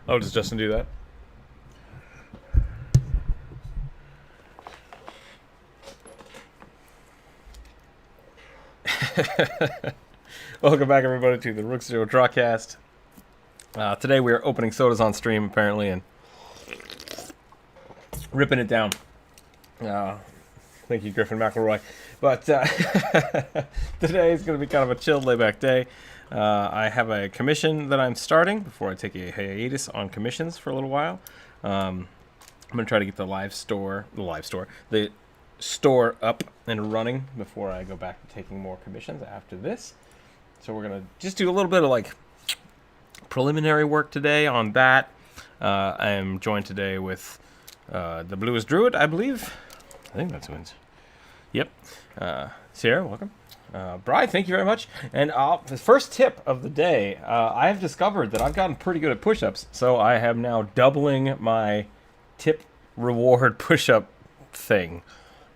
Oh, does Justin do that? Welcome back, everybody, to the Rookzer0 Drawcast. Today we are opening sodas on stream, apparently, and ripping it down. Thank you, Griffin McElroy. But today is going to be kind of a chill, layback day. I have a commission that I'm starting before I take a hiatus on commissions for a little while. I'm going to try to get the store up and running before I go back to taking more commissions after this. So we're going to just do a little bit of like preliminary work today on that. I am joined today with the Bluest Druid, I believe. I think that's who wins. Yep. Sierra, welcome. Bri, thank you very much. And the first tip of the day, I have discovered that I've gotten pretty good at push-ups, so I am now doubling my tip reward push-up thing.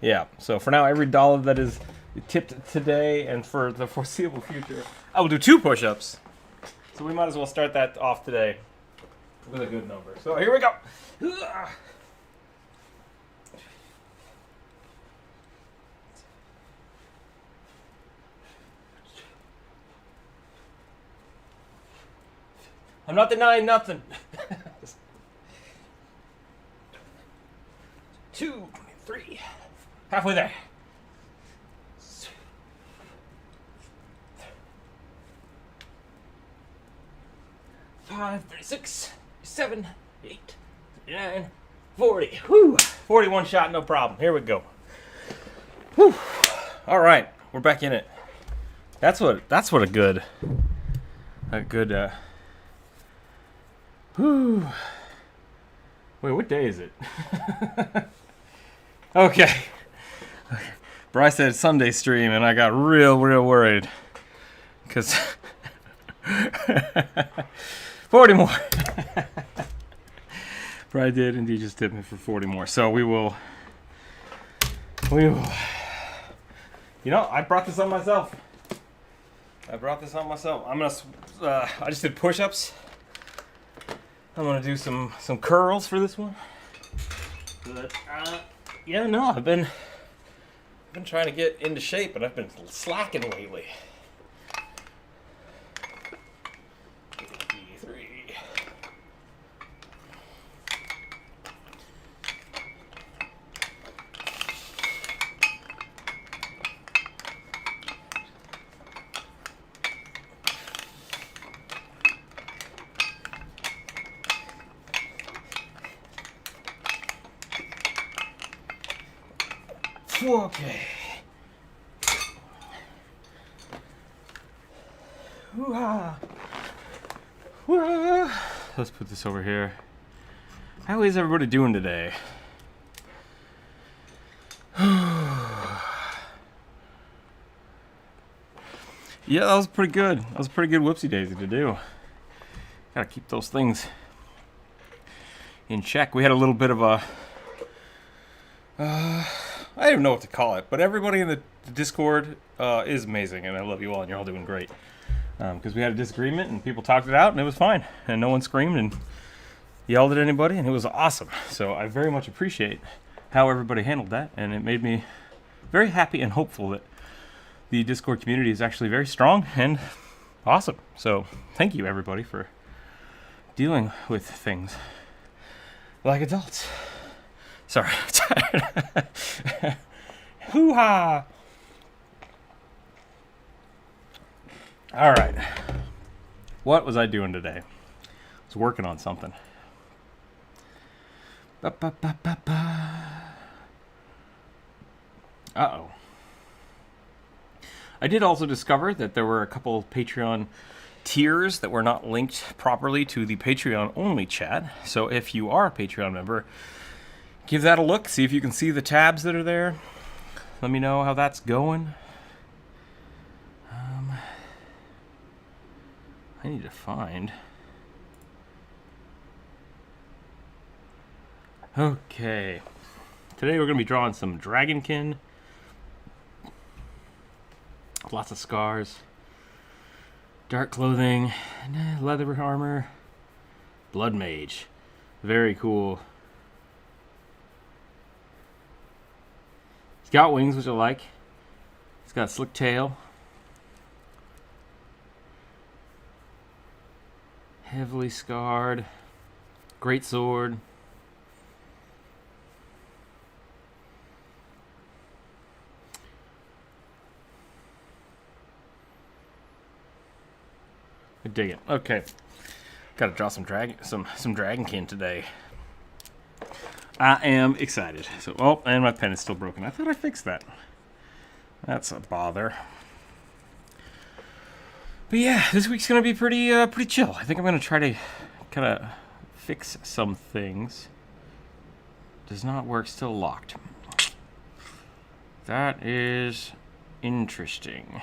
Yeah, so for now, every dollar that is tipped today and for the foreseeable future, I will do 2 push-ups. So we might as well start that off today with a good number. So here we go. I'm not denying nothing. 2, 3, halfway there. 5, 36, 7, 8, 9, 40. Whew. 41 shot, no problem. Here we go. Whew. All right, we're back in it. That's what a good. Whew. Wait, what day is it? Okay. Bryce said Sunday stream, and I got real worried. Because 40 more. Bryce did indeed just tip me for 40 more. So we will. You know, I brought this on myself. I'm gonna. I just did push-ups. I'm gonna do some curls for this one. But yeah, no, I've been trying to get into shape, but I've been slacking lately. 53. Okay. Hoo-ha. Hoo-ha. Let's put this over here. How is everybody doing today? Yeah, that was pretty good. That was a pretty good whoopsie daisy to do. Gotta keep those things in check. We had a little bit of a I don't even know what to call it, but everybody in the Discord is amazing, and I love you all, and you're all doing great. Because we had a disagreement, and people talked it out, and it was fine. And no one screamed and yelled at anybody, and it was awesome. So I very much appreciate how everybody handled that, and it made me very happy and hopeful that the Discord community is actually very strong and awesome. So thank you, everybody, for dealing with things like adults. Sorry, I'm tired. Hoo-ha! All right. What was I doing today? I was working on something. Uh-oh. I did also discover that there were a couple Patreon tiers that were not linked properly to the Patreon-only chat. So if you are a Patreon member, give that a look. See if you can see the tabs that are there. Let me know how that's going. I need to find. Okay. Today we're going to be drawing some Dragonkin. Lots of scars. Dark clothing. Leather armor. Blood Mage. Very cool. He's got wings, which I like. He's got a slick tail. Heavily scarred. Great sword. I dig it. Okay. Gotta draw some dragonkin today. I am excited. So, oh, and my pen is still broken. I thought I fixed that. That's a bother. But yeah, this week's gonna be pretty chill. I think I'm gonna try to kind of fix some things. Does not work. Still locked. That is interesting.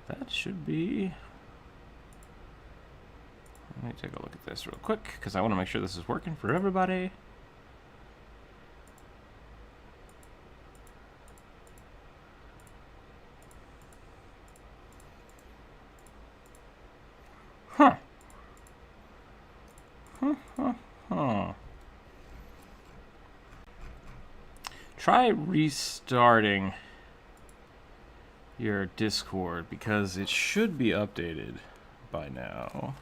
That should be... Let me take a look at this real quick, because I want to make sure this is working for everybody. Huh. Try restarting your Discord, because it should be updated by now.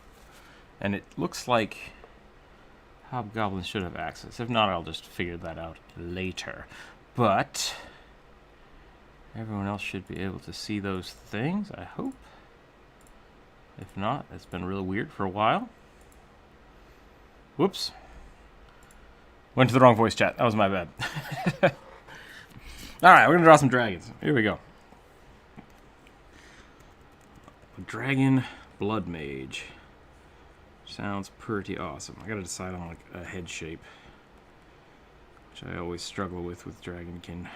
And it looks like Hobgoblins should have access. If not, I'll just figure that out later. But everyone else should be able to see those things, I hope. If not, it's been really weird for a while. Whoops. Went to the wrong voice chat. That was my bad. Alright, we're going to draw some dragons. Here we go. Dragon Blood Mage. Sounds pretty awesome. I gotta decide on like a head shape, which I always struggle with dragonkin.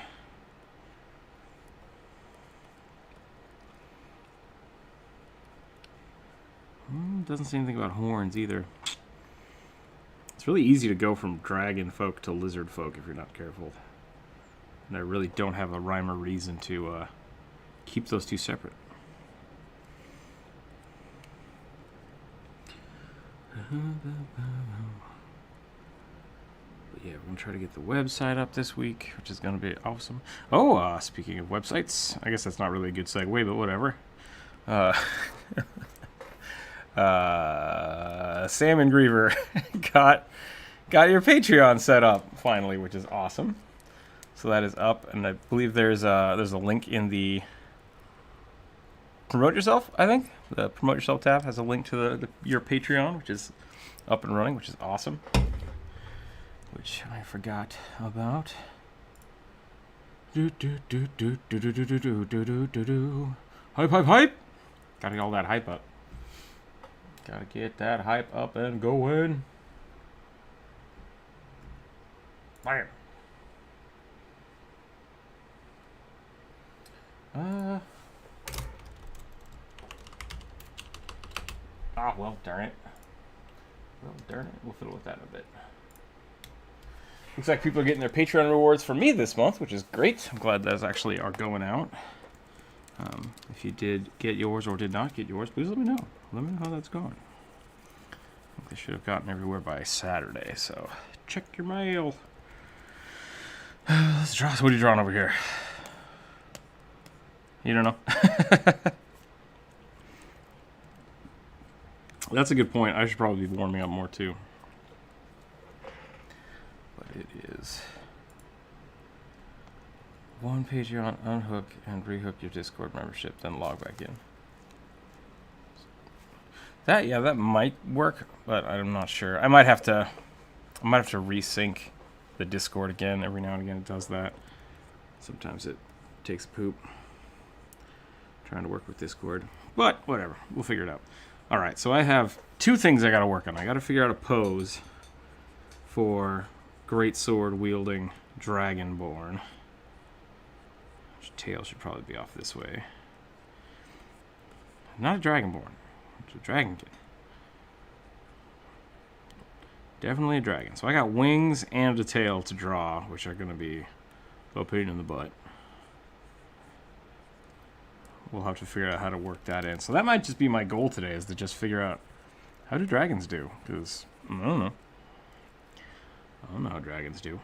Doesn't say anything about horns either. It's really easy to go from dragon folk to lizard folk if you're not careful. And I really don't have a rhyme or reason to keep those two separate. But yeah, we're going to try to get the website up this week, which is going to be awesome. Oh, speaking of websites, I guess that's not really a good segue, but whatever. Sam and Griever got your Patreon set up finally, which is awesome. So that is up, and I believe there's a link in the Promote Yourself, I think. The Promote Yourself tab has a link to your Patreon, which is up and running, which is awesome. Which I forgot about. Hype, hype, hype! Gotta get all that hype up. Gotta get that hype up and going. Bam! Well, darn it. We'll fiddle with that in a bit. Looks like people are getting their Patreon rewards for me this month, which is great. I'm glad those actually are going out. If you did get yours or did not get yours, please let me know. Let me know how that's going. I think they should have gotten everywhere by Saturday, so check your mail. Let's draw. So what are you drawing over here? You don't know? That's a good point. I should probably be warming up more too. But it is one Patreon, unhook and rehook your Discord membership, then log back in. That might work, but I'm not sure. I might have to resync the Discord again. Every now and again it does that. Sometimes it takes a poop. Trying to work with Discord. But whatever. We'll figure it out. Alright, so I have two things I gotta work on. I gotta figure out a pose for great sword wielding Dragonborn. His tail should probably be off this way. Not a Dragonborn. It's a Dragonkin. Definitely a dragon. So I got wings and a tail to draw, which are gonna be a pain in the butt. we'll have to figure out how to work that in. So that might just be my goal today, is to just figure out how do dragons do, because I don't know. I don't know how dragons do.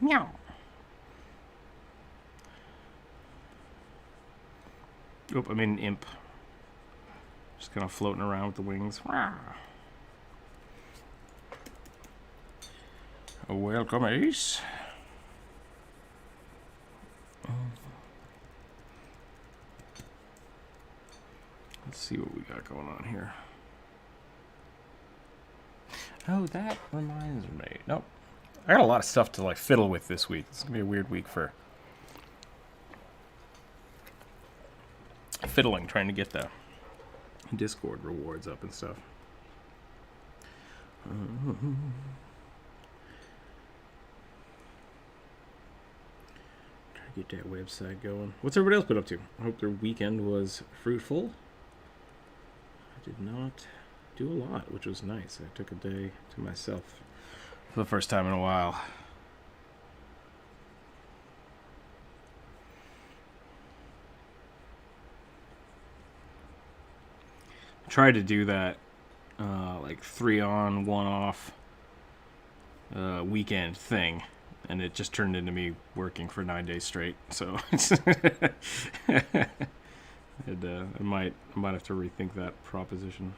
Meow. Oop, I made an imp. Just kind of floating around with the wings. Welcome, Ace. Let's see what we got going on here. Oh, that reminds me. Nope. I got a lot of stuff to like fiddle with this week. It's gonna be a weird week for fiddling, trying to get the Discord rewards up and stuff. Try to get that website going. What's everybody else been up to? I hope their weekend was fruitful. I did not do a lot, which was nice. I took a day to myself for the first time in a while. I tried to do that like 3 on, 1 off weekend thing, and it just turned into me working for 9 days straight. So I might have to rethink that proposition.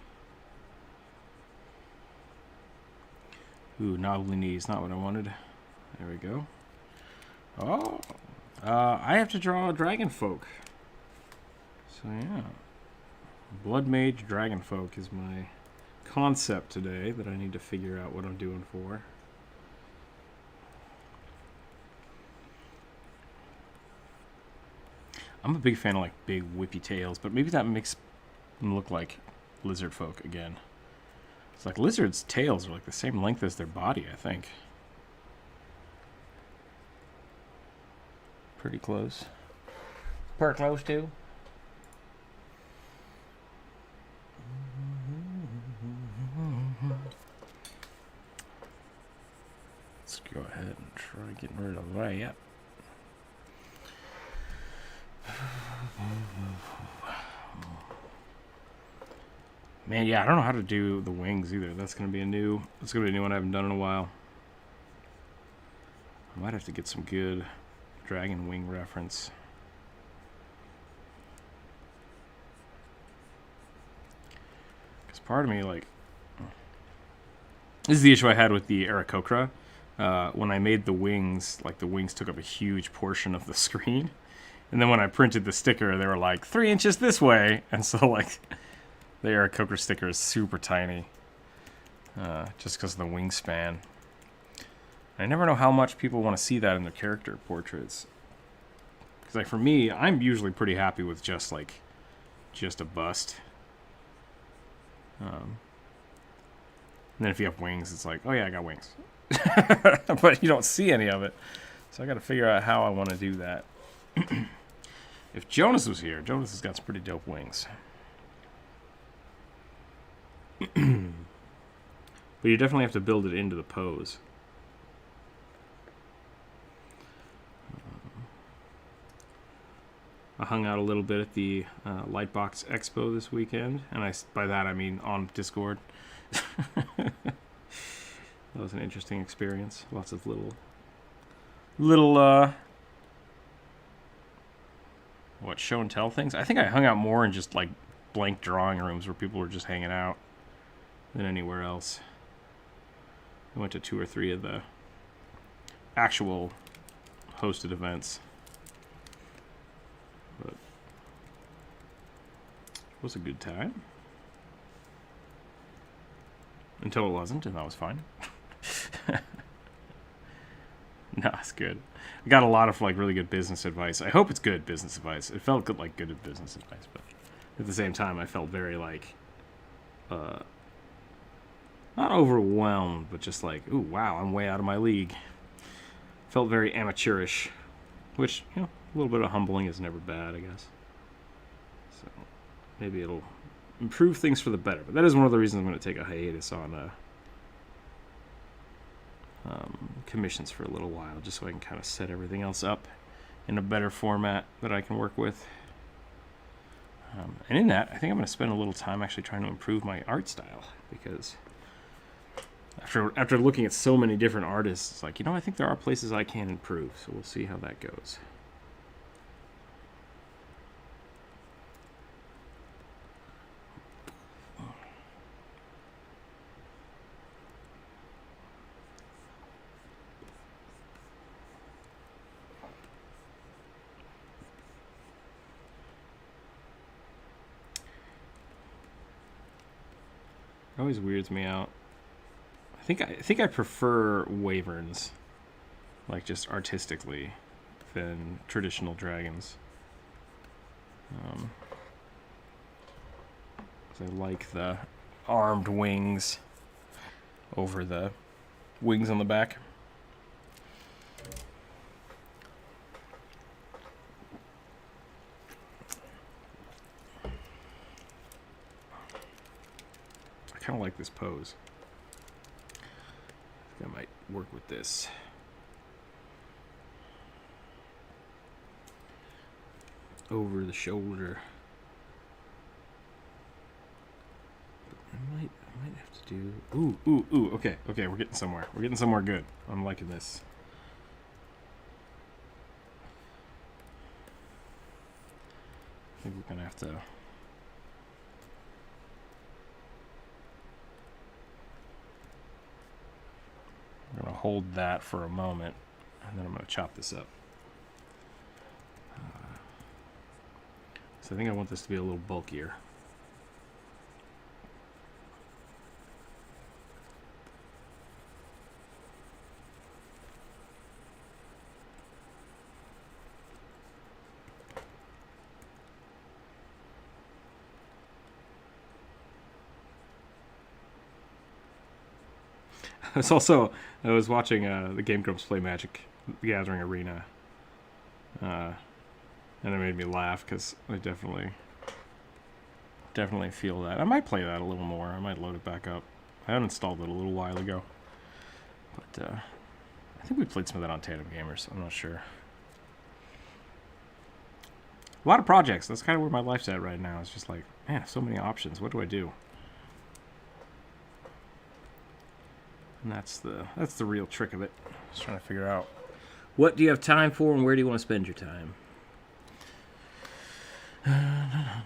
Ooh, knobbly knees, not what I wanted. There we go. Oh, I have to draw a dragon folk. So yeah, blood mage dragon folk is my concept today that I need to figure out what I'm doing for. I'm a big fan of like big whippy tails, but maybe that makes them look like lizard folk again. It's like lizards' tails are like the same length as their body, I think. Pretty close. Pretty close too. Let's go ahead and try getting rid of that. Man, yeah, I don't know how to do the wings either. That's gonna be a new one I haven't done in a while. I might have to get some good dragon wing reference. Because part of me, like, this is the issue I had with the Aarakocra. When I made the wings, like, the wings took up a huge portion of the screen. And then when I printed the sticker, they were like 3 inches this way. And so, like, the Aarakocra sticker is super tiny. Just because of the wingspan. I never know how much people want to see that in their character portraits. Because, like, for me, I'm usually pretty happy with just a bust. And then if you have wings, it's like, oh yeah, I got wings. But you don't see any of it. So I got to figure out how I want to do that. If Jonas was here, Jonas has got some pretty dope wings. But you definitely have to build it into the pose. I hung out a little bit at the Lightbox Expo this weekend, and by that I mean on Discord. That was an interesting experience. Lots of little show and tell things. I think I hung out more in just like blank drawing rooms where people were just hanging out than anywhere else. I went to 2 or 3 of the actual hosted events. But it was a good time. Until it wasn't, and that was fine. No, it's good. I got a lot of like really good business advice. I hope it's good business advice. It felt good, like good business advice, but at the same time, I felt very like, not overwhelmed, but just like, ooh, wow, I'm way out of my league. Felt very amateurish, which, you know, a little bit of humbling is never bad, I guess. So maybe it'll improve things for the better. But that is one of the reasons I'm going to take a hiatus on commissions for a little while, just so I can kind of set everything else up in a better format that I can work with. And in that, I think I'm going to spend a little time actually trying to improve my art style, because after looking at so many different artists, it's like, I think there are places I can improve, so we'll see how that goes. It always weirds me out. I think I prefer wyverns, like just artistically, than traditional dragons. I like the armed wings over the wings on the back. I kind of like this pose. I think I might work with this. Over the shoulder. I might have to do... Ooh, okay, we're getting somewhere. We're getting somewhere good. I'm liking this. I think we're gonna have to... I'm going to hold that for a moment, and then I'm going to chop this up. So I think I want this to be a little bulkier. I was watching the Game Grumps play Magic the Gathering Arena, and it made me laugh because I definitely feel that. I might play that a little more. I might load it back up. I uninstalled it a little while ago, but I think we played some of that on Tandem Gamers. I'm not sure. A lot of projects. That's kind of where my life's at right now. It's just like, man, so many options. What do I do? And that's the real trick of it. Just trying to figure out what do you have time for and where do you want to spend your time. I'll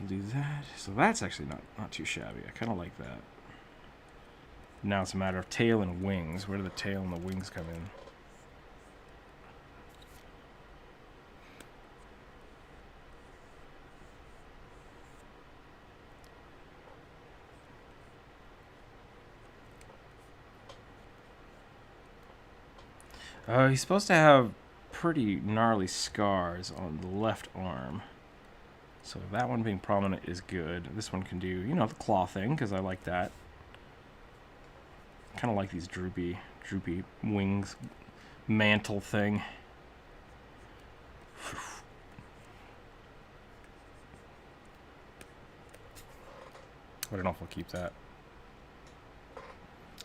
do that. So that's actually not too shabby. I kind of like that. Now it's a matter of tail and wings. Where do the tail and the wings come in? He's supposed to have pretty gnarly scars on the left arm. So that one being prominent is good. This one can do, the claw thing, because I like that. Kind of like these droopy wings, mantle thing. I don't know if I'll keep that.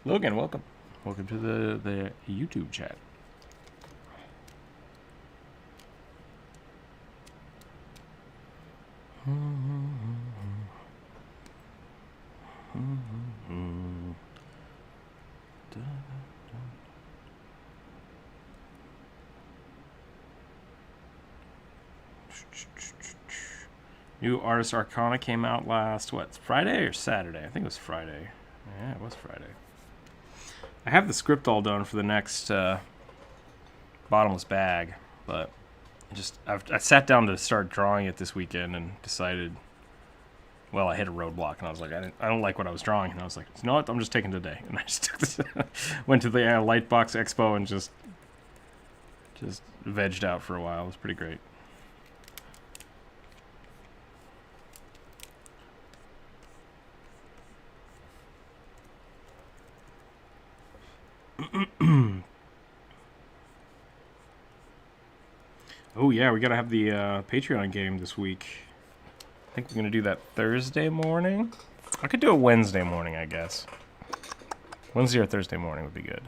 Logan, welcome. Welcome to the YouTube chat. New Artist Arcana came out last, Friday or Saturday? I think it was Friday. Yeah, it was Friday. I have the script all done for the next Bottomless Bag, but I sat down to start drawing it this weekend and decided, I hit a roadblock and I was like, I don't like what I was drawing, and I was like, you know what, I'm just taking today, and I just took this, went to the Lightbox Expo and just vegged out for a while. It was pretty great. Oh yeah, we gotta have the Patreon game this week. I think we're gonna do that Thursday morning. I could do a Wednesday morning, I guess. Wednesday or Thursday morning would be good.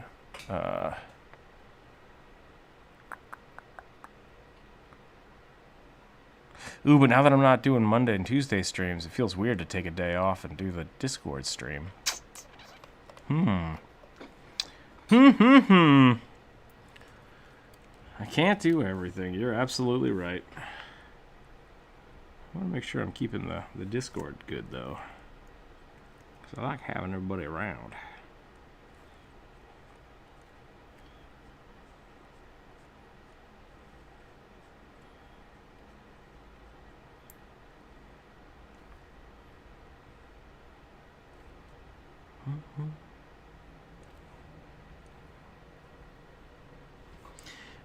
Ooh, but now that I'm not doing Monday and Tuesday streams, it feels weird to take a day off and do the Discord stream. I can't do everything. You're absolutely right. I want to make sure I'm keeping the Discord good, though. Because I like having everybody around.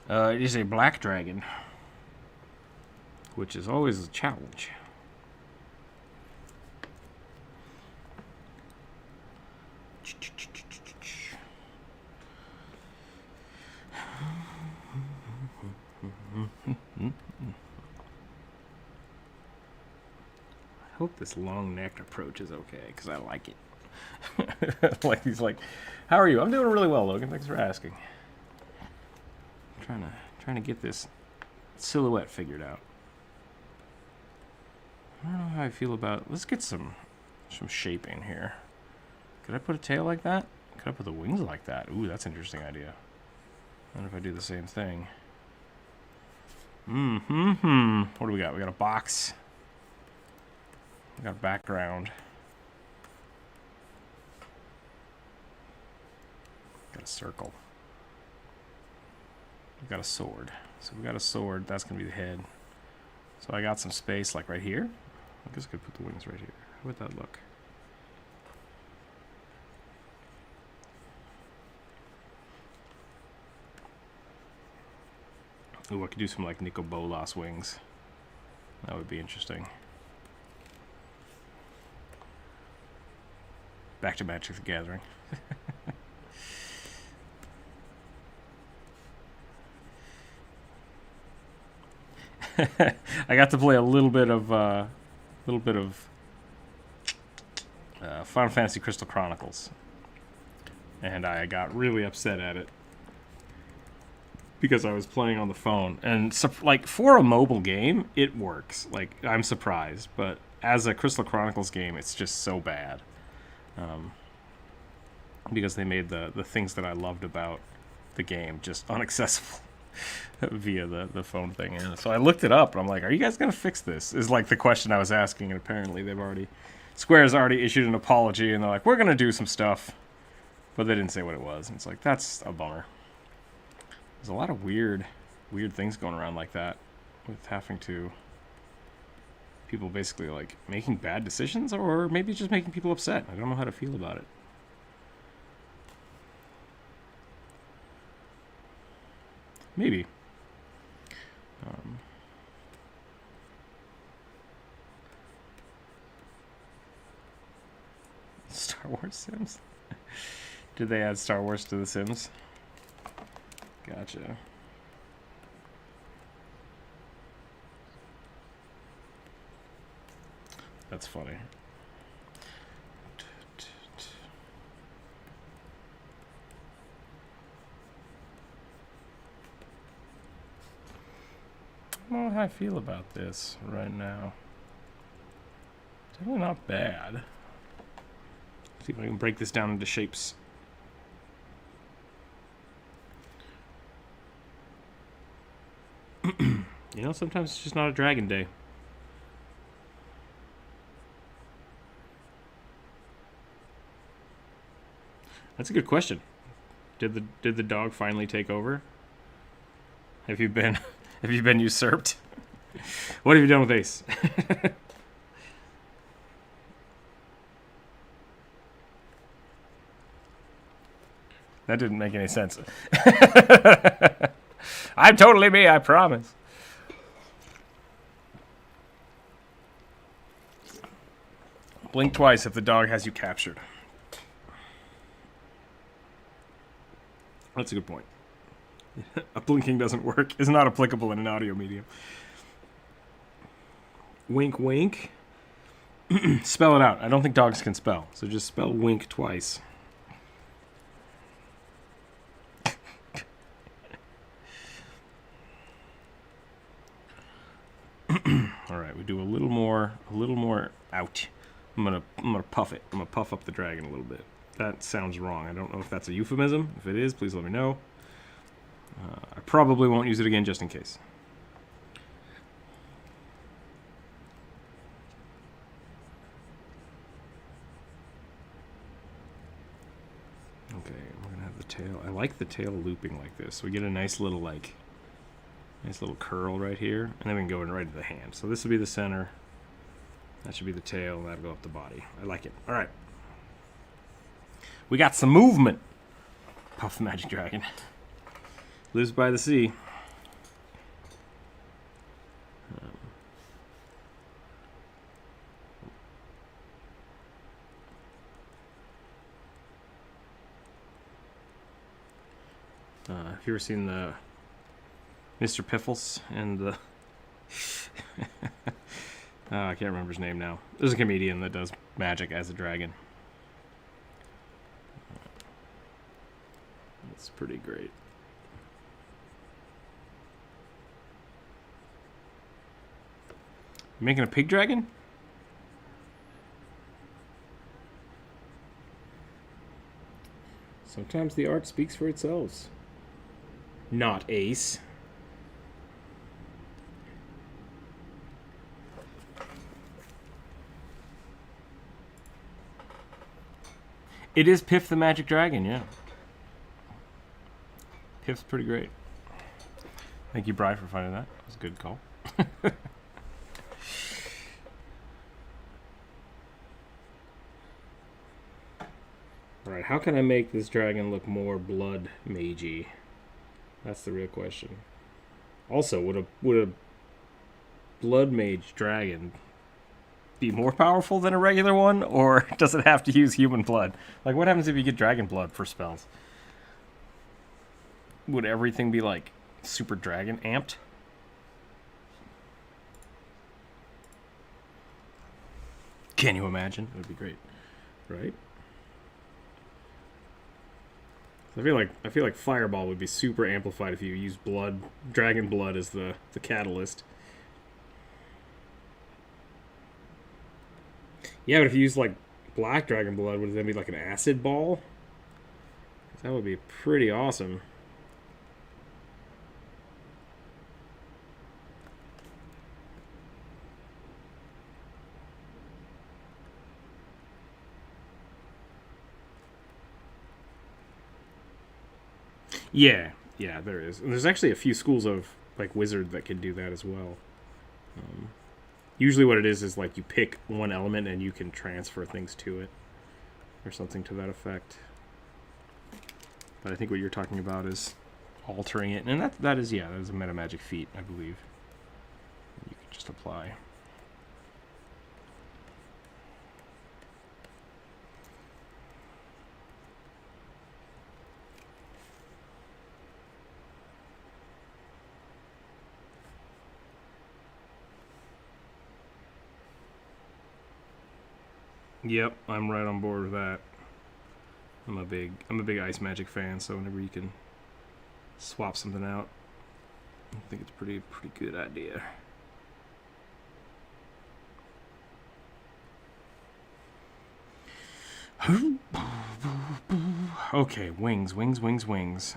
It is a black dragon, which is always a challenge. I hope this long neck approach is okay, because I like it. Like he's like, how are you? I'm doing really well, Logan. Thanks for asking. I'm trying to get this silhouette figured out. I don't know how I feel about. Let's get some shaping here. Could I put a tail like that? Could I put the wings like that? Ooh, that's an interesting idea. I wonder if I do the same thing. What do we got? We got a box. We got a background. Got a circle. We got a sword. So we got a sword. That's gonna be the head. So I got some space like right here. I guess I could put the wings right here. How would that look? Ooh, I could do some like Nico Bolas wings. That would be interesting. Back to Magic the Gathering. I got to play a little bit of Final Fantasy Crystal Chronicles, and I got really upset at it because I was playing on the phone. And so, like, for a mobile game, it works. Like, I'm surprised, but as a Crystal Chronicles game, it's just so bad. Because they made the things that I loved about the game just inaccessible via the phone thing. And so I looked it up, and I'm like, are you guys going to fix this? Is like the question I was asking, and apparently Square's already issued an apology, and they're like, we're going to do some stuff. But they didn't say what it was. And it's like, that's a bummer. There's a lot of weird things going around like that, with having to people basically like making bad decisions, or maybe just making people upset. I don't know how to feel about it. Maybe. Star Wars Sims? Did they add Star Wars to the Sims? Gotcha. That's funny. I don't know how I feel about this right now. Definitely not bad. See if I can break this down into shapes. You know, sometimes it's just not a dragon day. That's a good question. Did the dog finally take over? Have you been usurped? What have you done with Ace? That didn't make any sense. I'm totally me, I promise. Blink twice if the dog has you captured. That's a good point. A blinking doesn't work. Is not applicable in an audio medium. Wink, wink. Spell it out. I don't think dogs can spell, so just spell wink twice. more out. I'm gonna puff it. I'm gonna puff up the dragon a little bit. That sounds wrong. I don't know if that's a euphemism. If it is, please let me know. I probably won't use it again just in case. Okay, we're gonna have the tail. I like the tail looping like this. So we get a nice little curl right here, and then we can go in right into the hand. So this will be the center. That should be the tail, and that'll go up the body. I like it. All right. We got some movement. Puff the Magic Dragon. Lives by the sea. Have you ever seen the Mr. Piffles and the... I can't remember his name now. There's a comedian that does magic as a dragon. It's pretty great. You making a pig dragon? Sometimes the art speaks for itself. Not Ace. It is Piff the Magic Dragon, yeah. Piff's pretty great. Thank you, Bri, for finding that. That was a good call. Alright, how can I make this dragon look more blood magey? That's the real question. Also, would a blood mage dragon be more powerful than a regular one, or does it have to use human blood? Like, what happens if you get dragon blood for spells? Would everything be like super dragon amped? Can you imagine? It would be great, right? I feel like Fireball would be super amplified if you use blood, dragon blood as the catalyst. Yeah, but if you use like black dragon blood, would it then be like an acid ball? That would be pretty awesome. Yeah, there is. And there's actually a few schools of like wizard that can do that as well. Usually what it is like you pick one element and you can transfer things to it or something to that effect. But I think what you're talking about is altering it, and that is a meta magic feat, I believe. You can just apply. Yep, I'm right on board with that. I'm a big ice magic fan, so whenever you can swap something out, I think it's pretty good idea. Okay, wings.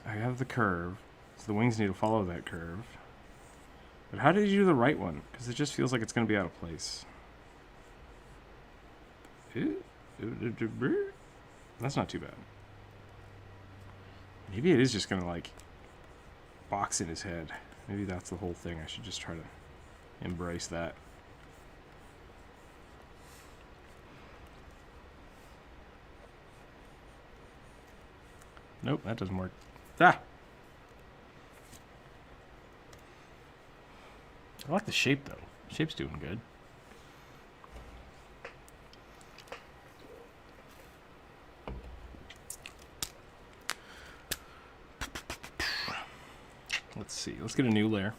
I have the curve, so the wings need to follow that curve. But how did you do the right one? Because it just feels like it's going to be out of place. That's not too bad. Maybe it is just gonna like box in his head. Maybe that's the whole thing. I should just try to embrace that. Nope, that doesn't work. Ah! I like the shape though. The shape's doing good. Let's see. Let's get a new layer.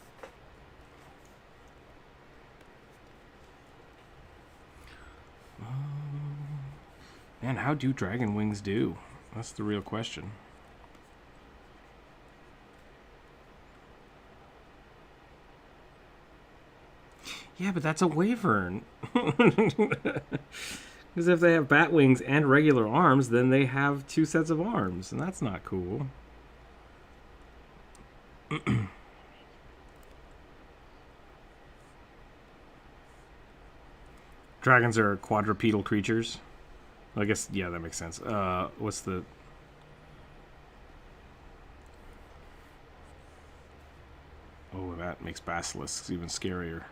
Man, how do dragon wings do? That's the real question. Yeah, but that's a wyvern. Because if they have bat wings and regular arms, then they have 2 sets of arms, and that's not cool. Dragons are quadrupedal creatures. I guess, yeah, that makes sense. What's the... Oh, that makes basilisks even scarier.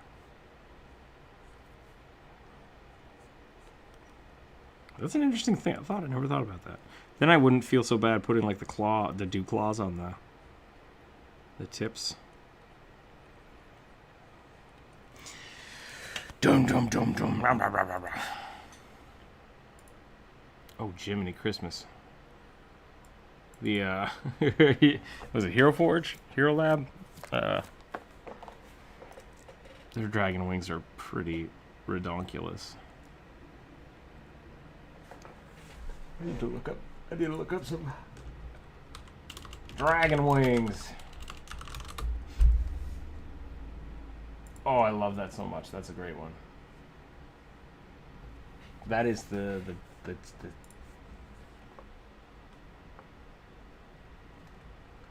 That's an interesting thing. I never thought about that. Then I wouldn't feel so bad putting like the dew claws on the tips. Dum dum dum dum. Rah, rah, rah, rah, rah. Oh, Jiminy Christmas. The was it Hero Forge? Hero Lab? Their dragon wings are pretty redonkulous. I need to look up some dragon wings. Oh, I love that so much. That's a great one. That is the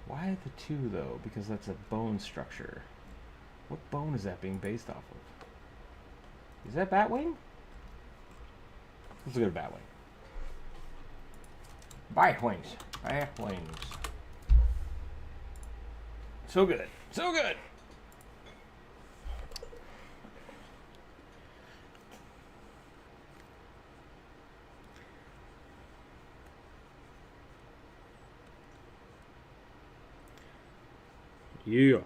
why the 2 though? Because that's a bone structure. What bone is that being based off of? Is that Batwing? Let's look at a Batwing. Batwings. Batwings. So good. So good. Yeah.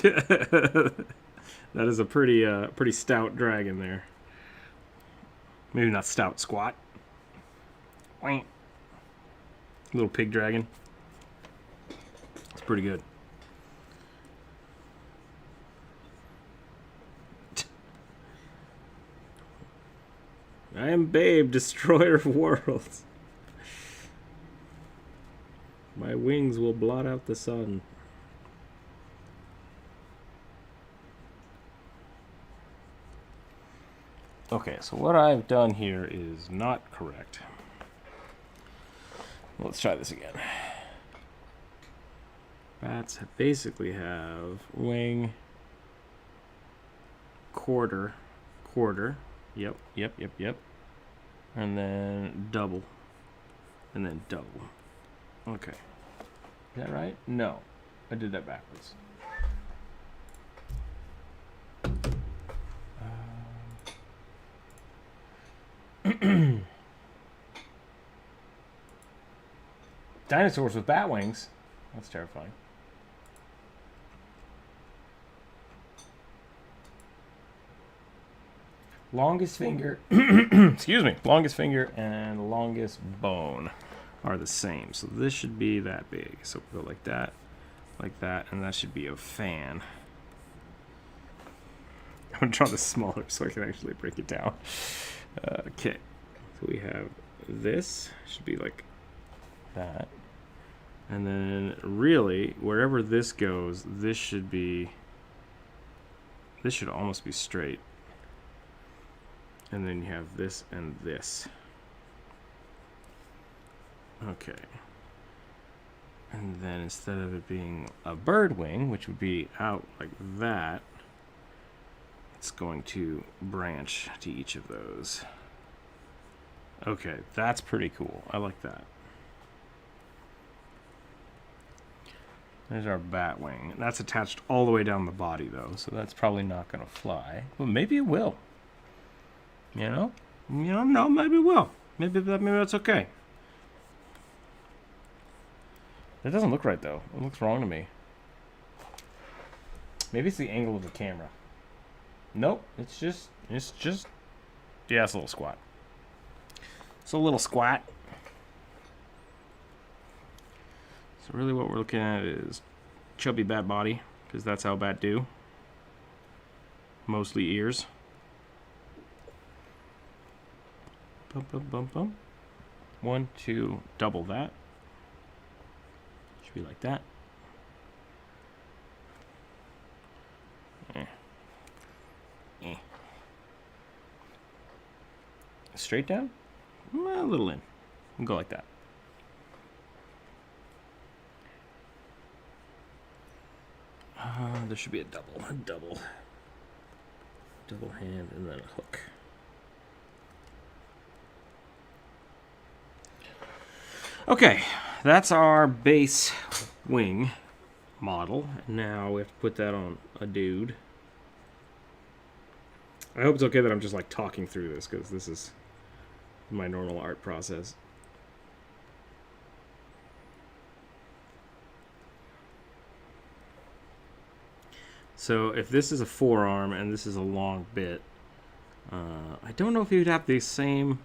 That is a pretty stout dragon there. Maybe not stout, squat. Little pig dragon. It's pretty good. I am Babe, destroyer of worlds. My wings will blot out the sun. Okay, so what I've done here is not correct. Let's try this again. Bats basically have wing, quarter, yep, and then double, and then double. Okay. Is that right? No. I did that backwards. Dinosaurs with bat wings. That's terrifying. Longest finger, excuse me, longest finger and longest bone are the same. So this should be that big. So we'll go like that, and that should be a fan. I'm gonna draw this smaller so I can actually break it down. Okay, so we have this, should be like that. And then really, wherever this goes, this should almost be straight. And then you have this and this. Okay. And then instead of it being a bird wing, which would be out like that, it's going to branch to each of those. Okay, that's pretty cool. I like that. There's our bat wing. That's attached all the way down the body, though, so that's probably not going to fly. Well, maybe it will. You know? No, maybe it will. Maybe that's okay. That doesn't look right, though. It looks wrong to me. Maybe it's the angle of the camera. Nope, it's just, yeah, it's a little squat. It's a little squat. So really what we're looking at is chubby bat body, because that's how bat do. Mostly ears. Bump, bump, bump, bump. 1, 2, double that. Should be like that. Straight down? A little in. We'll go like that. There should be a double hand and then a hook. Okay, that's our base wing model. Now we have to put that on a dude. I hope it's okay that I'm just like talking through this, because this is my normal art process. So if this is a forearm and this is a long bit, I don't know if you'd have the same...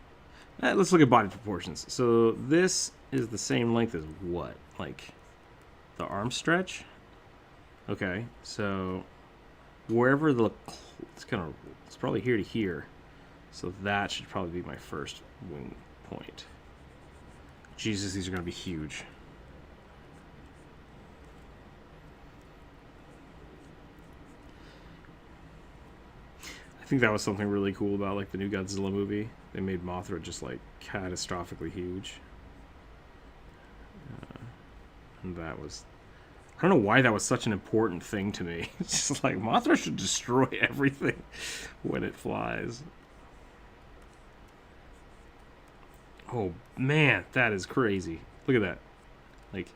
let's look at body proportions. So this is the same length as what? Like the arm stretch? Okay, so wherever the... It's probably here to here. So that should probably be my first wing point. Jesus, these are going to be huge. I think that was something really cool about like the new Godzilla movie. They made Mothra just like catastrophically huge. And that was... I don't know why that was such an important thing to me. It's just like, Mothra should destroy everything when it flies. Oh, man, that is crazy. Look at that. Like,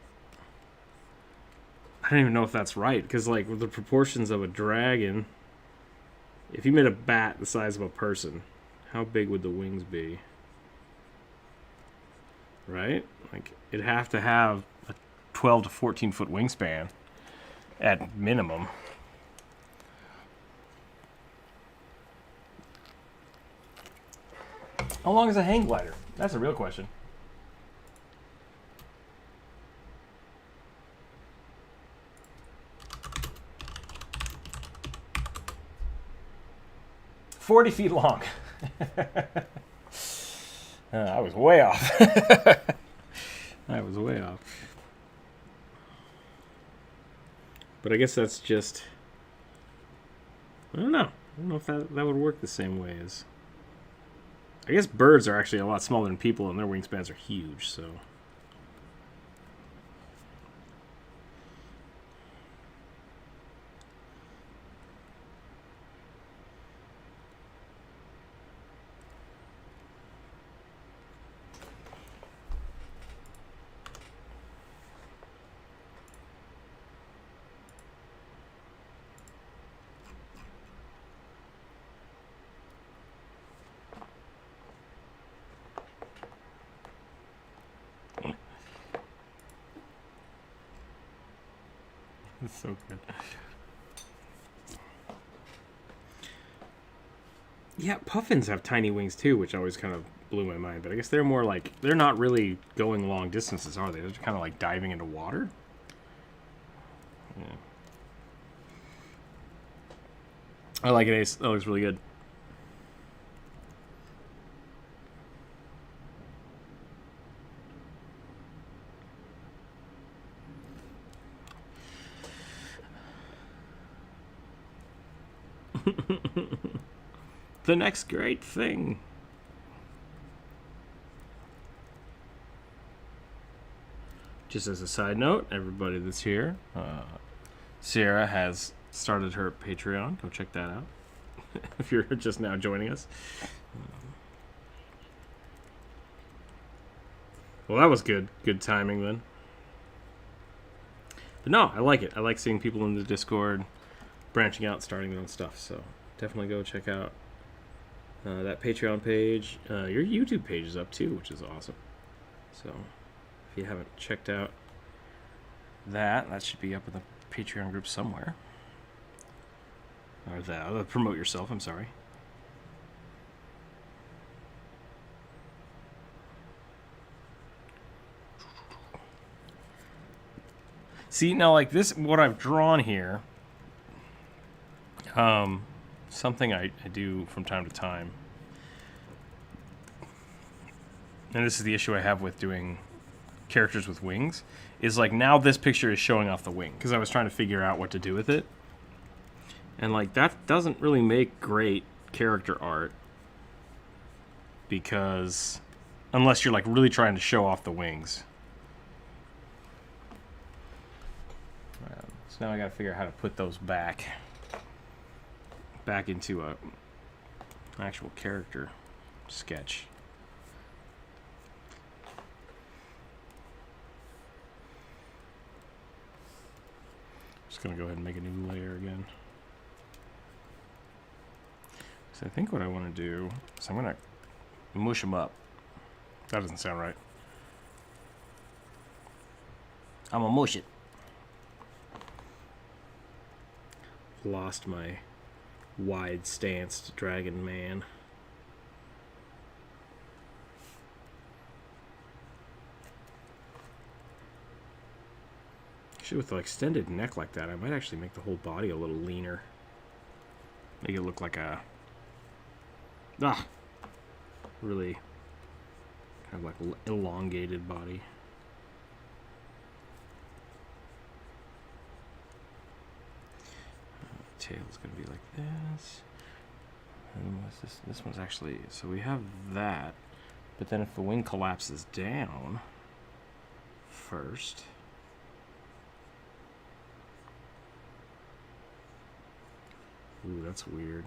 I don't even know if that's right, because, like, with the proportions of a dragon, if you made a bat the size of a person, how big would the wings be? Right? Like, it'd have to have a 12 to 14 foot wingspan at minimum. How long is a hang glider? That's a real question. $40 feet long. I was way off. I was way off. But I guess that's just... I don't know. I don't know if that would work the same way as... I guess birds are actually a lot smaller than people, and their wingspans are huge, so... It's so good. Yeah, puffins have tiny wings too, which always kind of blew my mind. But I guess they're more like, they're not really going long distances, are they? They're just kind of like diving into water. Yeah. I like it, Ace. That looks really good. The next great thing. Just as a side note, everybody that's here, Sierra has started her Patreon. Go check that out if you're just now joining us. Well, that was good. Good timing then. But no, I like it. I like seeing people in the Discord branching out, starting their own stuff. So definitely go check out that Patreon page. Your YouTube page is up too, which is awesome. So if you haven't checked out that should be up in the Patreon group somewhere. Or the promote yourself, I'm sorry. See, now like this, what I've drawn here, something I do from time to time, and this is the issue I have with doing characters with wings, is like now this picture is showing off the wing, because I was trying to figure out what to do with it. And like that doesn't really make great character art. because unless you're like really trying to show off the wings. So now I gotta figure out how to put those back into a actual character sketch. Just gonna go ahead and make a new layer again. So I think what I want to do is I'm gonna mush them up. That doesn't sound right. I'm gonna mush it. Lost my wide-stanced dragon man. Actually, with the extended neck like that, I might actually make the whole body a little leaner. Make it look like a really kind of like elongated body. Tail's gonna be like this. And what's this? This one's actually, so we have that, but then if the wing collapses down first, ooh, that's weird.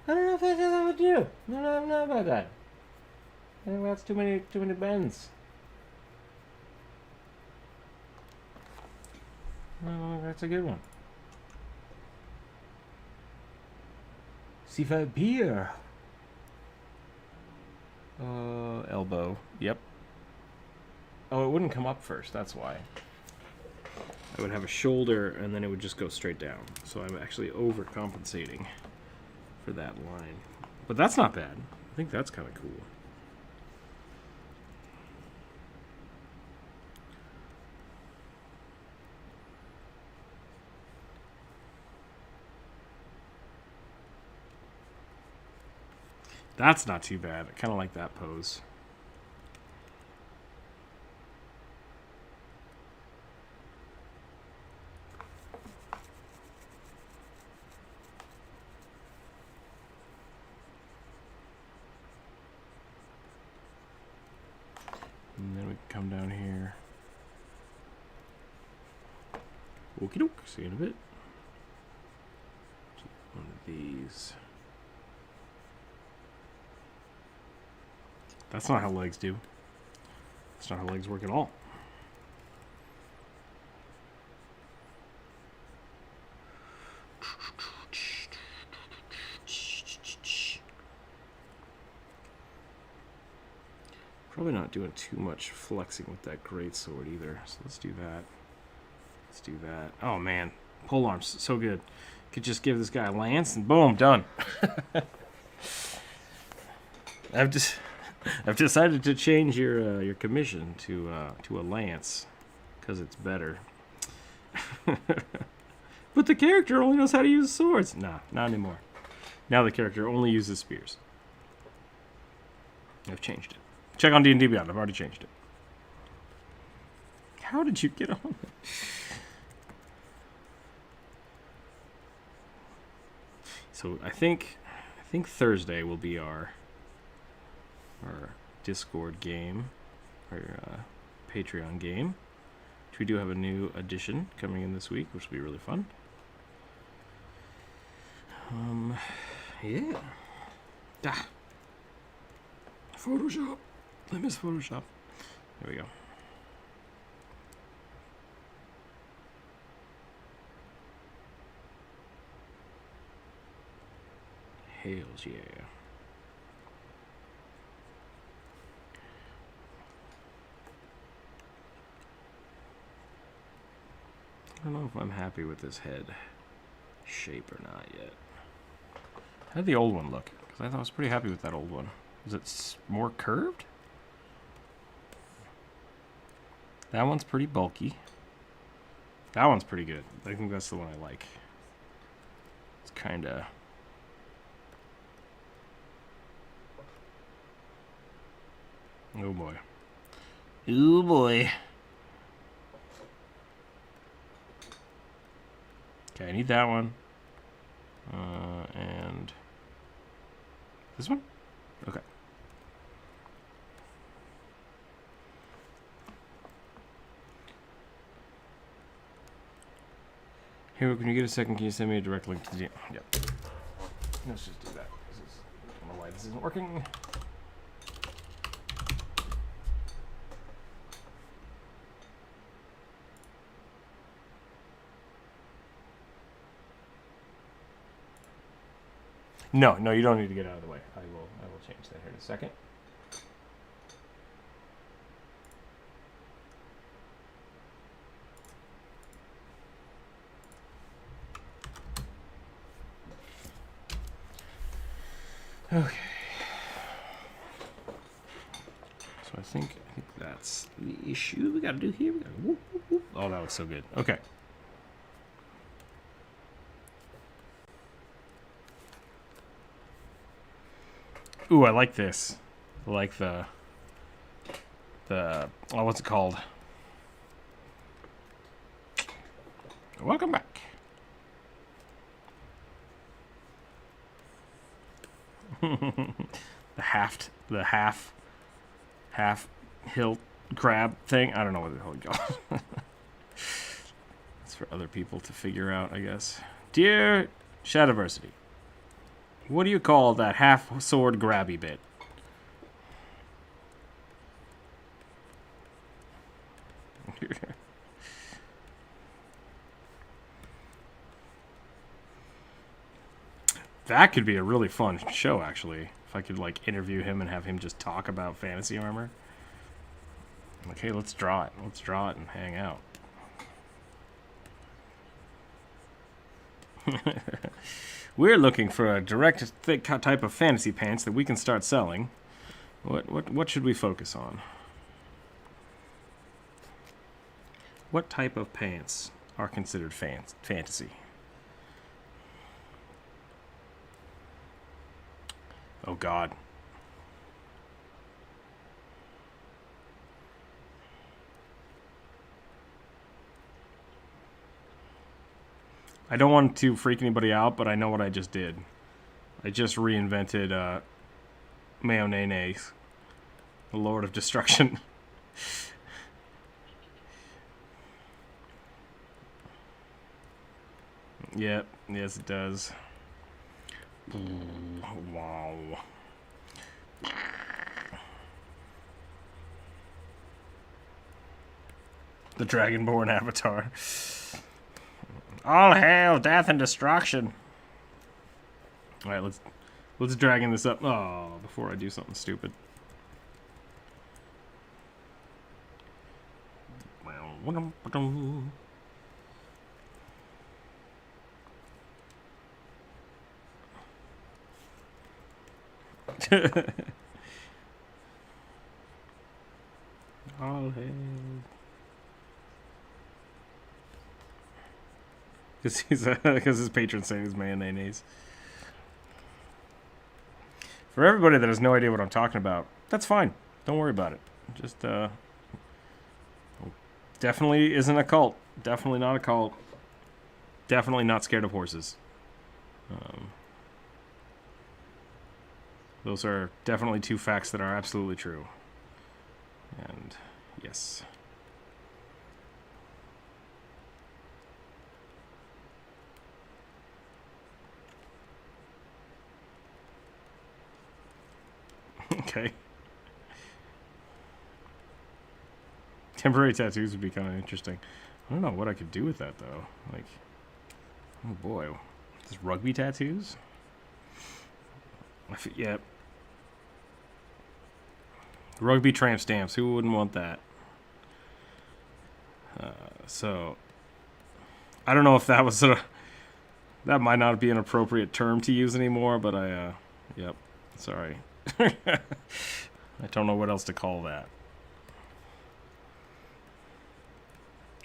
I don't know if that's what I would do. I don't know about that. I think that's too many bends. Oh, that's a good one. C5 pier. Elbow. Yep. Oh, it wouldn't come up first. That's why. I would have a shoulder, and then it would just go straight down. So I'm actually overcompensating for that line. But that's not bad. I think that's kind of cool. That's not too bad. I kind of like that pose. And then we come down here. Okie doke. See you in a bit. One of these. That's not how legs do. That's not how legs work at all. Probably not doing too much flexing with that greatsword either. So let's do that. Let's do that. Oh man, pole arms, so good. Could just give this guy a lance and boom, done. I've decided to change your commission to a lance because it's better. But the character only knows how to use swords. Nah, not anymore. Now the character only uses spears. I've changed it. Check on D&D Beyond. I've already changed it. How did you get on that? So I think Thursday will be our Discord game, our Patreon game, which we do have a new edition coming in this week, which will be really fun. Yeah. Photoshop. I miss Photoshop. There we go. Hails, yeah. I don't know if I'm happy with this head shape or not yet. How did the old one look? Because I thought I was pretty happy with that old one. Is it more curved? That one's pretty bulky. That one's pretty good. I think that's the one I like. It's kind of... Oh boy. Oh boy. Okay, I need that one. And this one? Okay. Here, can you get a second? Can you send me a direct link to the... Yep. Let's just do that. I don't know why this isn't working. No, you don't need to get out of the way. I will change that here in a second. Okay. So I think that's the issue we gotta do here. Whoop, whoop, whoop. Oh, that looks so good. Okay. Ooh, I like this. I like the oh, what's it called? Welcome back. the half hilt crab thing. I don't know what the hell it goes. It's for other people to figure out, I guess. Dear Shadowversity, what do you call that half sword grabby bit? That could be a really fun show, actually. If I could, like, interview him and have him just talk about fantasy armor. Okay, let's draw it. Let's draw it and hang out. We're looking for a direct, thick type of fantasy pants that we can start selling. What should we focus on? What type of pants are considered fantasy? Oh, God. I don't want to freak anybody out, but I know what I just did. I just reinvented Mayonnaise, the Lord of Destruction. Yep, yes it does. Wow. The Dragonborn avatar. All hail, death and destruction. Alright, let's dragon this up. Oh, before I do something stupid. All hail. Because his patron's saying his mayonnaise. For everybody that has no idea what I'm talking about, that's fine. Don't worry about it. Just, definitely isn't a cult. Definitely not a cult. Definitely not scared of horses. Those are definitely two facts that are absolutely true. And, yes. Okay. Temporary tattoos would be kind of interesting. I don't know what I could do with that, though. Like, oh boy. Just rugby tattoos? Yep. Rugby tramp stamps. Who wouldn't want that? So, I don't know if that was that might not be an appropriate term to use anymore, but yep. Sorry. I don't know what else to call that.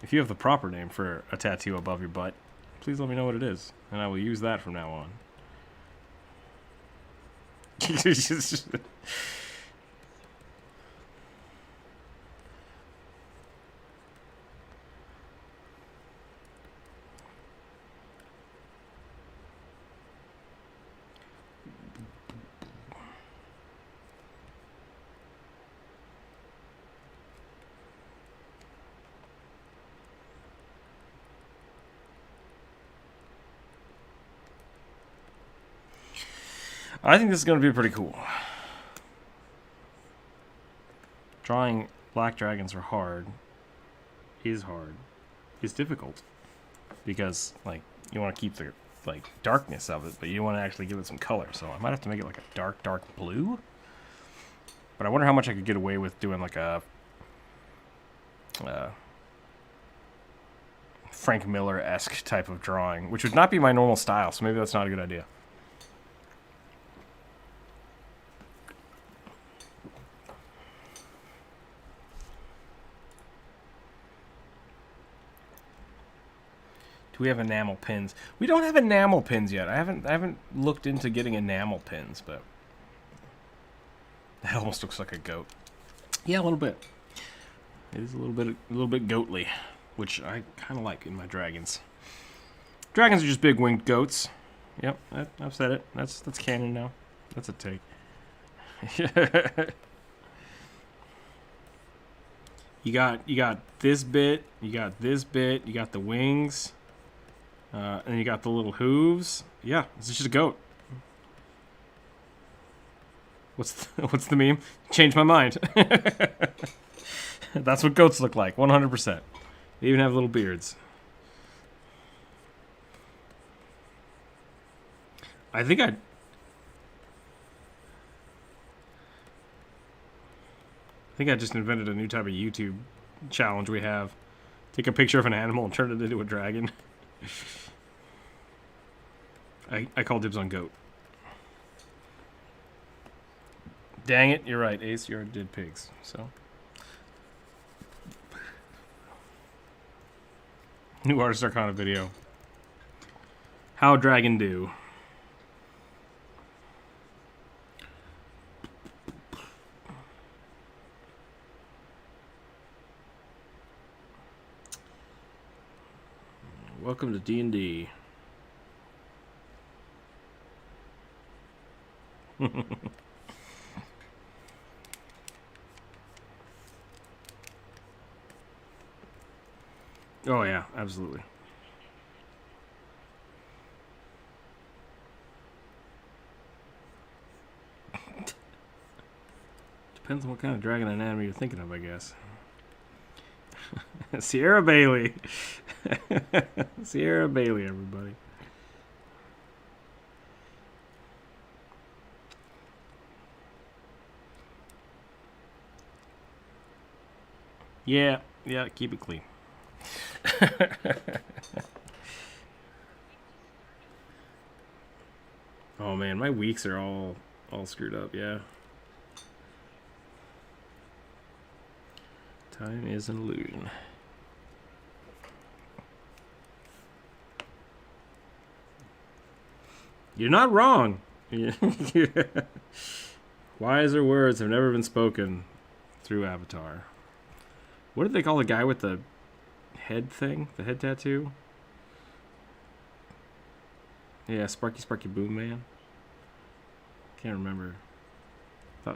If you have the proper name for a tattoo above your butt, please let me know what it is, and I will use that from now on. I think this is going to be pretty cool. Drawing black dragons are hard. Is difficult. Because, like, you want to keep the, like, darkness of it, but you want to actually give it some color. So I might have to make it like a dark blue. But I wonder how much I could get away with doing like a Frank Miller-esque type of drawing, which would not be my normal style, so maybe that's not a good idea. Do we have enamel pins? We don't have enamel pins yet. I haven't looked into getting enamel pins, but that almost looks like a goat. Yeah, a little bit. It is a little bit goatly, which I kind of like in my dragons. Dragons are just big winged goats. Yep, I've said it. That's canon now. That's a take. You got this bit. You got this bit. You got the wings. And you got the little hooves. Yeah, it's just a goat. What's the meme? Change my mind. That's what goats look like, 100%. They even have little beards. I think I just invented a new type of YouTube challenge we have. Take a picture of an animal and turn it into a dragon. I call dibs on goat. Dang it, you're right, Ace. You did pigs, so. New Artist Arcana video. How a dragon do. Welcome to D&D. Oh yeah, absolutely. Depends on what kind of dragon anatomy you're thinking of, I guess. Sierra Bailey. Sierra Bailey, everybody. Yeah, keep it clean. Oh man, my weeks are all screwed up, yeah. Time is an illusion. You're not wrong. Wiser words have never been spoken through Avatar. What did they call the guy with the head thing? The head tattoo? Yeah, Sparky Boom Man. Can't remember. I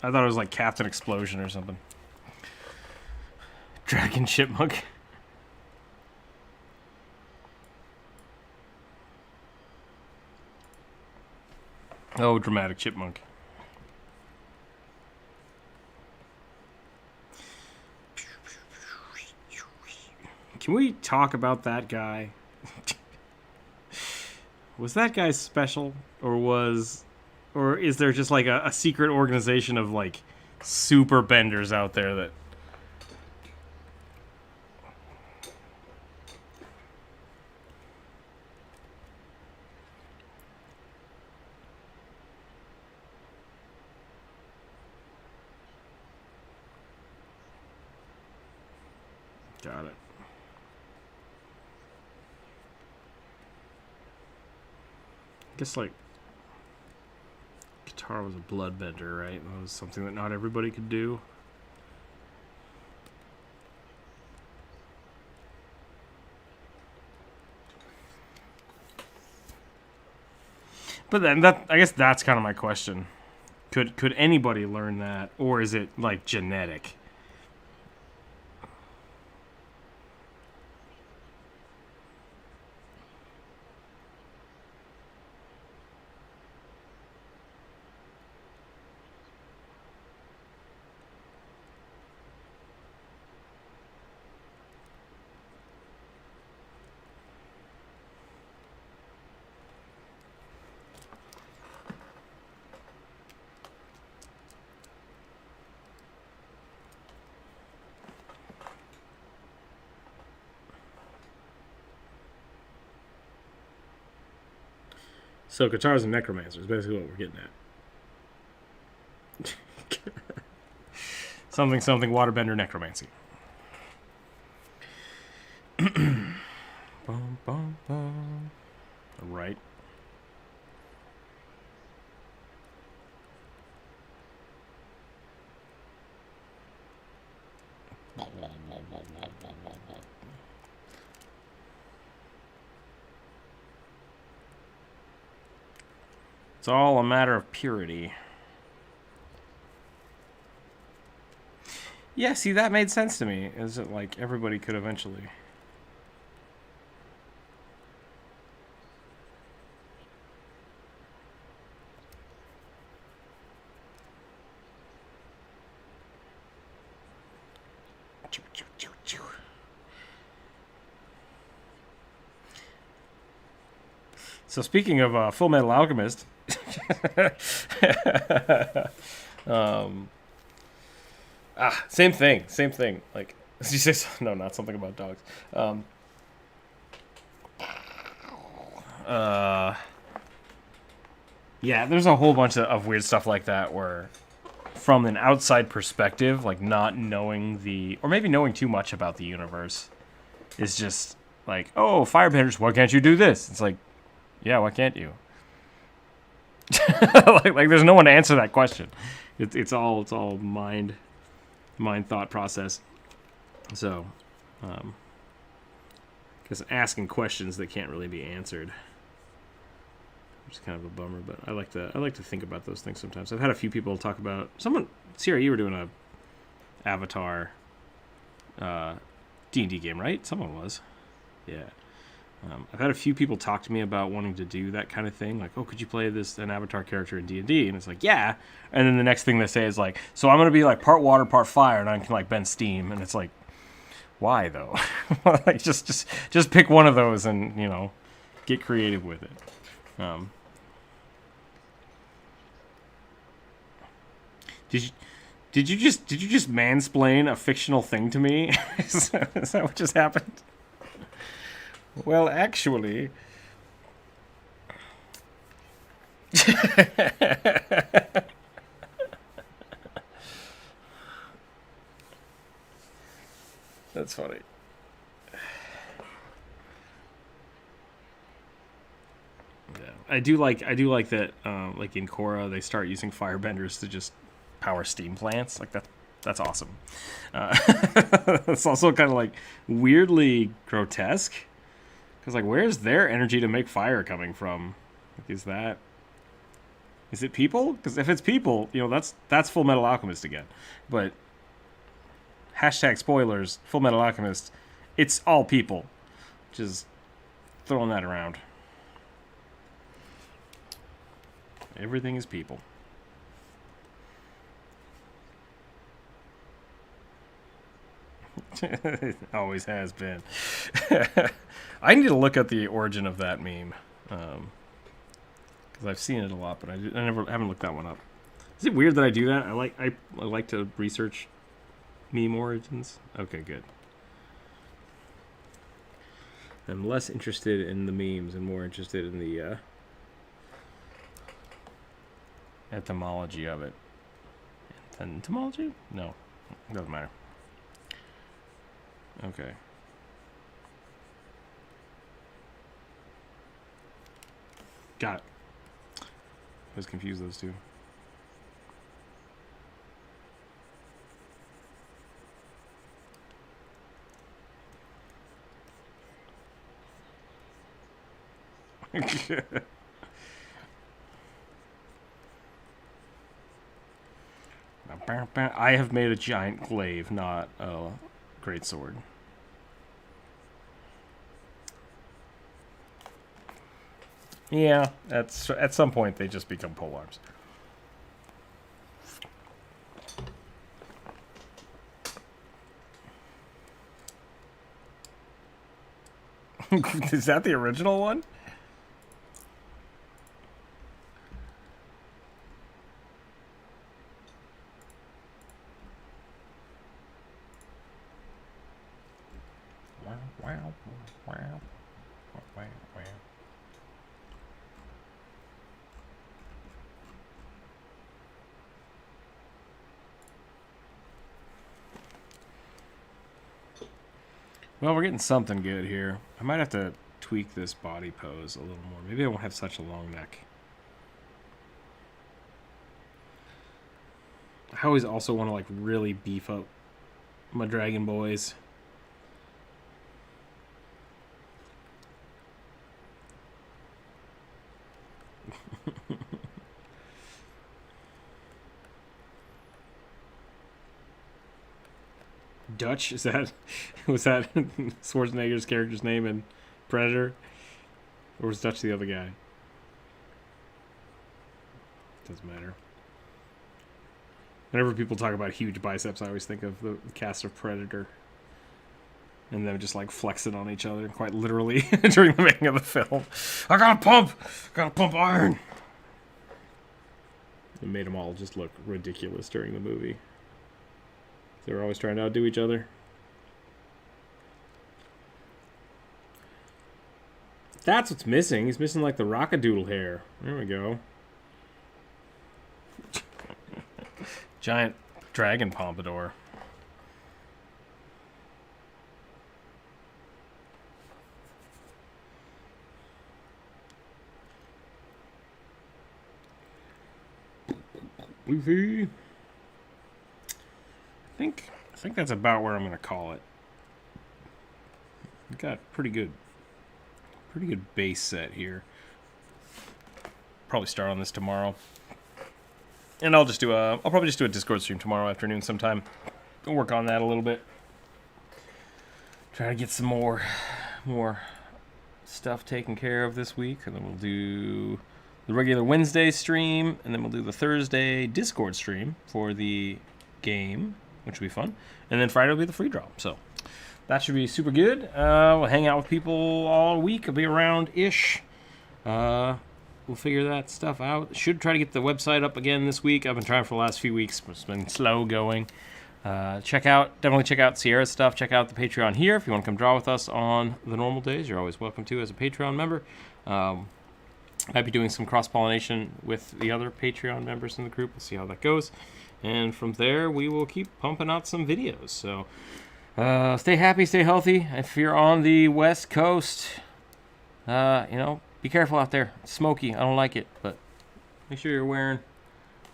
thought it was like Captain Explosion or something. Dragon Chipmunk. Oh, Dramatic Chipmunk. Can we talk about that guy? Was that guy special? Or is there just like a secret organization of like super benders out there that... Got it. I guess like guitar was a bloodbender, right? That was something that not everybody could do. But then I guess that's kind of my question. Could anybody learn that, or is it like genetic? So guitars and necromancers, basically what we're getting at. Something waterbender necromancy. Bum, bum, bum. Right. It's all a matter of purity. Yeah, see, that made sense to me. Is it like everybody could eventually... So speaking of Full Metal Alchemist... same thing. Like, did you say no? Not something about dogs. Yeah, there's a whole bunch of weird stuff like that where, from an outside perspective, like not knowing or maybe knowing too much about the universe, is just like, oh, firebenders, why can't you do this? It's like, yeah, why can't you? like there's no one to answer that question. It's all mind thought process. So, because asking questions that can't really be answered, which is kind of a bummer. But I like to think about those things sometimes. I've had a few people talk about Sierra, you were doing a Avatar D&D game, right? Someone was, yeah. I've had a few people talk to me about wanting to do that kind of thing, like, oh, could you play an Avatar character in D&D? And it's like, yeah. And then the next thing they say is like, so I'm going to be like part water, part fire, and I can like bend steam. And it's like, why though? Like just pick one of those and, you know, get creative with it. Did you just mansplain a fictional thing to me? Is that what just happened? Well, actually... That's funny. Yeah. I do like that, like in Korra, they start using firebenders to just power steam plants. Like that's awesome. It's also kind of like weirdly grotesque. Because, like, where's their energy to make fire coming from? Like, is it people? Because if it's people, you know, that's Full Metal Alchemist again. But, hashtag spoilers, Full Metal Alchemist, it's all people. Just throwing that around. Everything is people. It always has been. I need to look at the origin of that meme, because I've seen it a lot, but I haven't looked that one up. Is it weird that I do that? I like to research meme origins. Okay, good. I'm less interested in the memes and more interested in the etymology of it. Entomology? No, it doesn't matter. Okay. Got it. I was confused those two. I have made a giant glaive, not a great sword. Yeah, at some point they just become polearms. Is that the original one? Well, we're getting something good here. I might have to tweak this body pose a little more. Maybe I won't have such a long neck. I always also want to like really beef up my dragon boys. Dutch? Was that Schwarzenegger's character's name in Predator? Or was Dutch the other guy? Doesn't matter. Whenever people talk about huge biceps, I always think of the cast of Predator. And them just like flexing on each other, quite literally, during the making of the film. I gotta pump iron! It made them all just look ridiculous during the movie. They were always trying to outdo each other. That's what's missing. He's missing like the rockadoodle hair. There we go. Giant dragon pompadour. Luffy. I think that's about where I'm gonna call it. We got pretty good base set here. Probably start on this tomorrow, and I'll probably just do a Discord stream tomorrow afternoon sometime. I'll work on that a little bit. Try to get some more stuff taken care of this week, and then we'll do the regular Wednesday stream, and then we'll do the Thursday Discord stream for the game, which will be fun. And then Friday will be the free draw. So that should be super good. We'll hang out with people all week. I'll be around-ish. We'll figure that stuff out. Should try to get the website up again this week. I've been trying for the last few weeks, but it's been slow going. Definitely check out Sierra's stuff. Check out the Patreon here. If you want to come draw with us on the normal days, you're always welcome to as a Patreon member. Might be doing some cross-pollination with the other Patreon members in the group. We'll see how that goes. And from there, we will keep pumping out some videos. So stay happy, stay healthy. If you're on the West Coast, be careful out there. It's smoky. I don't like it, but make sure you're wearing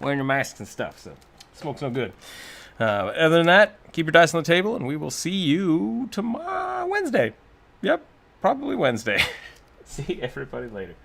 your masks and stuff. So smoke's no good. Other than that, keep your dice on the table, and we will see you tomorrow, Wednesday. Yep, probably Wednesday. See everybody later.